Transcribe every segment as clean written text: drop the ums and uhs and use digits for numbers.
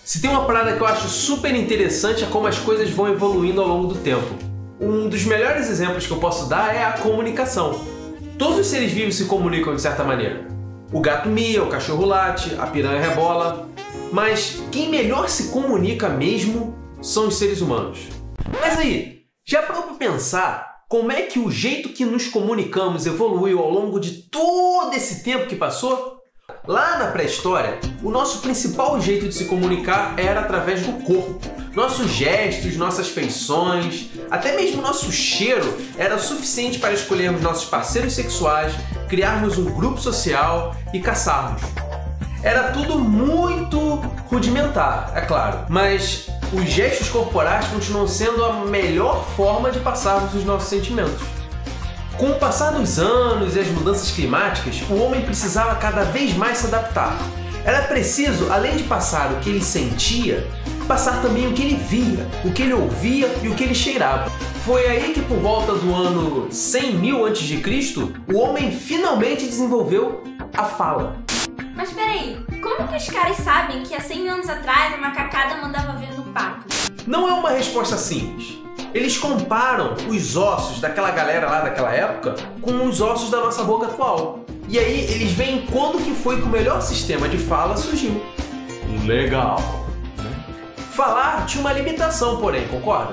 Se tem uma parada que eu acho super interessante é como as coisas vão evoluindo ao longo do tempo. Um dos melhores exemplos que eu posso dar é a comunicação. Todos os seres vivos se comunicam de certa maneira. O gato mia, o cachorro late, a piranha rebola. Mas quem melhor se comunica mesmo são os seres humanos. Mas aí, já parou pra pensar como é que o jeito que nos comunicamos evoluiu ao longo de todo esse tempo que passou? Lá na pré-história, o nosso principal jeito de se comunicar era através do corpo. Nossos gestos, nossas feições, até mesmo nosso cheiro era suficiente para escolhermos nossos parceiros sexuais, criarmos um grupo social e caçarmos. Era tudo muito rudimentar, é claro, mas os gestos corporais continuam sendo a melhor forma de passarmos os nossos sentimentos. Com o passar dos anos e as mudanças climáticas, o homem precisava cada vez mais se adaptar. Era preciso, além de passar o que ele sentia, passar também o que ele via, o que ele ouvia e o que ele cheirava. Foi aí que, por volta do ano 100.000 a.C., o homem finalmente desenvolveu a fala. Mas peraí, como que os caras sabem que há 100 anos atrás a macacada mandava ver no pato? Não é uma resposta simples. Eles comparam os ossos daquela galera lá daquela época com os ossos da nossa boca atual. E aí eles veem quando que foi que o melhor sistema de fala surgiu. Legal! Falar tinha uma limitação, porém, concorda?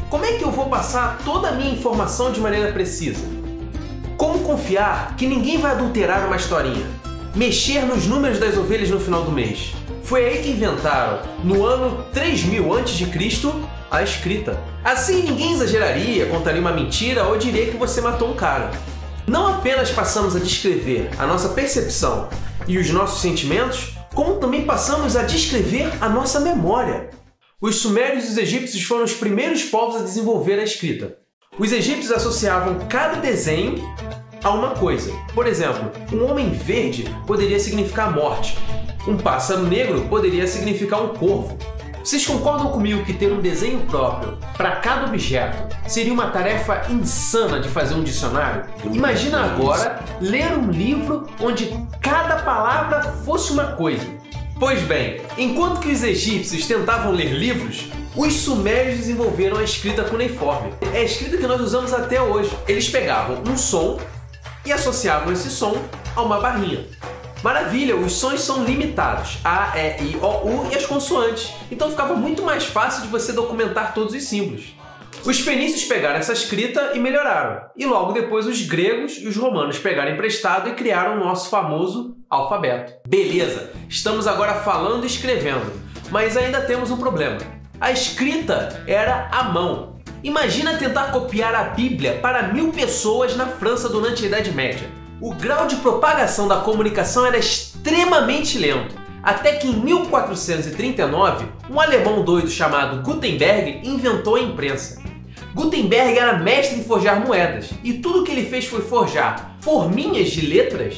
Como é que eu vou passar toda a minha informação de maneira precisa? Como confiar que ninguém vai adulterar uma historinha? Mexer nos números das ovelhas no final do mês? Foi aí que inventaram, no ano 3000 a.C., a escrita. Assim ninguém exageraria, contaria uma mentira ou diria que você matou um cara. Não apenas passamos a descrever a nossa percepção e os nossos sentimentos, como também passamos a descrever a nossa memória. Os sumérios e os egípcios foram os primeiros povos a desenvolver a escrita. Os egípcios associavam cada desenho a uma coisa. Por exemplo, um homem verde poderia significar morte. Um pássaro negro poderia significar um corvo. Vocês concordam comigo que ter um desenho próprio para cada objeto seria uma tarefa insana de fazer um dicionário? Imagina agora ler um livro onde cada palavra fosse uma coisa. Pois bem, enquanto que os egípcios tentavam ler livros, os sumérios desenvolveram a escrita cuneiforme. É a escrita que nós usamos até hoje. Eles pegavam um som e associavam esse som a uma barrinha. Maravilha, os sons são limitados, A, E, I, O, U e as consoantes, então ficava muito mais fácil de você documentar todos os símbolos. Os fenícios pegaram essa escrita e melhoraram, e logo depois os gregos e os romanos pegaram emprestado e criaram o nosso famoso alfabeto. Beleza, estamos agora falando e escrevendo, mas ainda temos um problema. A escrita era à mão. Imagina tentar copiar a Bíblia para 1000 pessoas na França durante a Idade Média. O grau de propagação da comunicação era extremamente lento, até que em 1439, um alemão doido chamado Gutenberg inventou a imprensa. Gutenberg era mestre em forjar moedas, e tudo que ele fez foi forjar forminhas de letras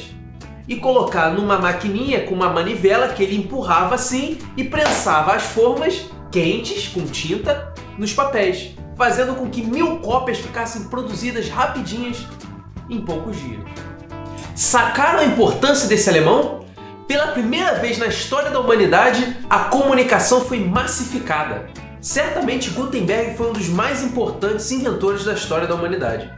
e colocar numa maquininha com uma manivela que ele empurrava assim e prensava as formas quentes, com tinta, nos papéis, fazendo com que 1000 cópias ficassem produzidas rapidinhas em poucos dias. Sacaram a importância desse alemão? Pela primeira vez na história da humanidade, a comunicação foi massificada. Certamente Gutenberg foi um dos mais importantes inventores da história da humanidade.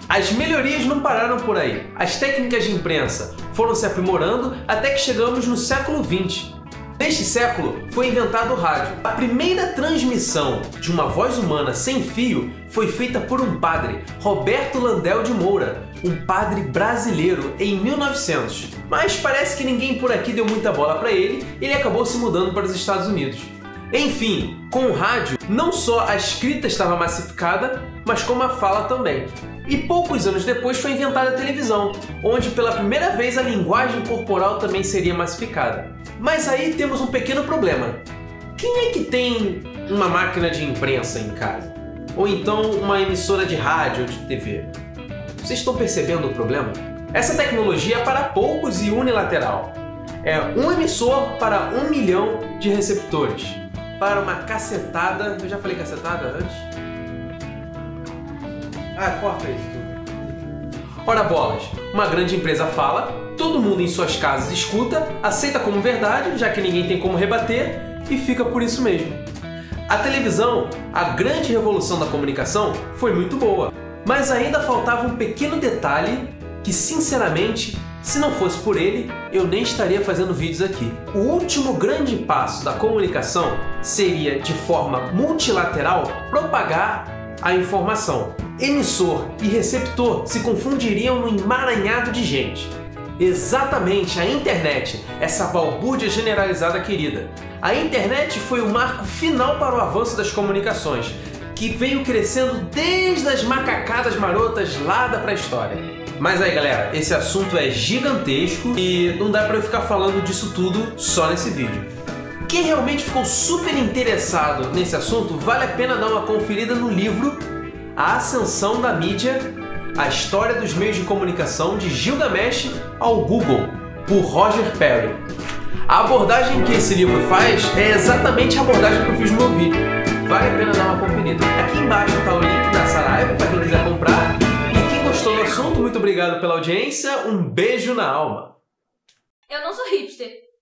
As melhorias não pararam por aí. As técnicas de imprensa foram se aprimorando até que chegamos no século XX. Neste século foi inventado o rádio. A primeira transmissão de uma voz humana sem fio foi feita por um padre, Roberto Landel de Moura, um padre brasileiro, em 1900. Mas parece que ninguém por aqui deu muita bola para ele e ele acabou se mudando para os Estados Unidos. Enfim, com o rádio, não só a escrita estava massificada, mas como a fala também. E poucos anos depois foi inventada a televisão, onde pela primeira vez a linguagem corporal também seria massificada. Mas aí temos um pequeno problema. Quem é que tem uma máquina de imprensa em casa? Ou então uma emissora de rádio ou de TV? Vocês estão percebendo o problema? Essa tecnologia é para poucos e unilateral. É um emissor para 1 milhão de receptores. Para uma cacetada... Eu já falei cacetada antes? Ah, corta isso tudo. Ora bolas, uma grande empresa fala, todo mundo em suas casas escuta, aceita como verdade, já que ninguém tem como rebater, e fica por isso mesmo. A televisão, a grande revolução da comunicação, foi muito boa, mas ainda faltava um pequeno detalhe que, sinceramente, se não fosse por ele, eu nem estaria fazendo vídeos aqui. O último grande passo da comunicação seria, de forma multilateral, propagar a informação. Emissor e receptor se confundiriam num emaranhado de gente. Exatamente, a internet, essa balbúrdia generalizada querida. A internet foi o marco final para o avanço das comunicações, que veio crescendo desde as macacadas marotas lá da pré-história. Mas aí galera, esse assunto é gigantesco e não dá pra eu ficar falando disso tudo só nesse vídeo. Quem realmente ficou super interessado nesse assunto, vale a pena dar uma conferida no livro A Ascensão da Mídia, a História dos Meios de Comunicação de Gilgamesh ao Google, por Roger Perry. A abordagem que esse livro faz é exatamente a abordagem que eu fiz no meu vídeo. Vale a pena dar uma conferida. Aqui embaixo está o link da Saraiva para quem quiser comprar. E quem gostou do assunto, muito obrigado pela audiência. Um beijo na alma. Eu não sou hipster.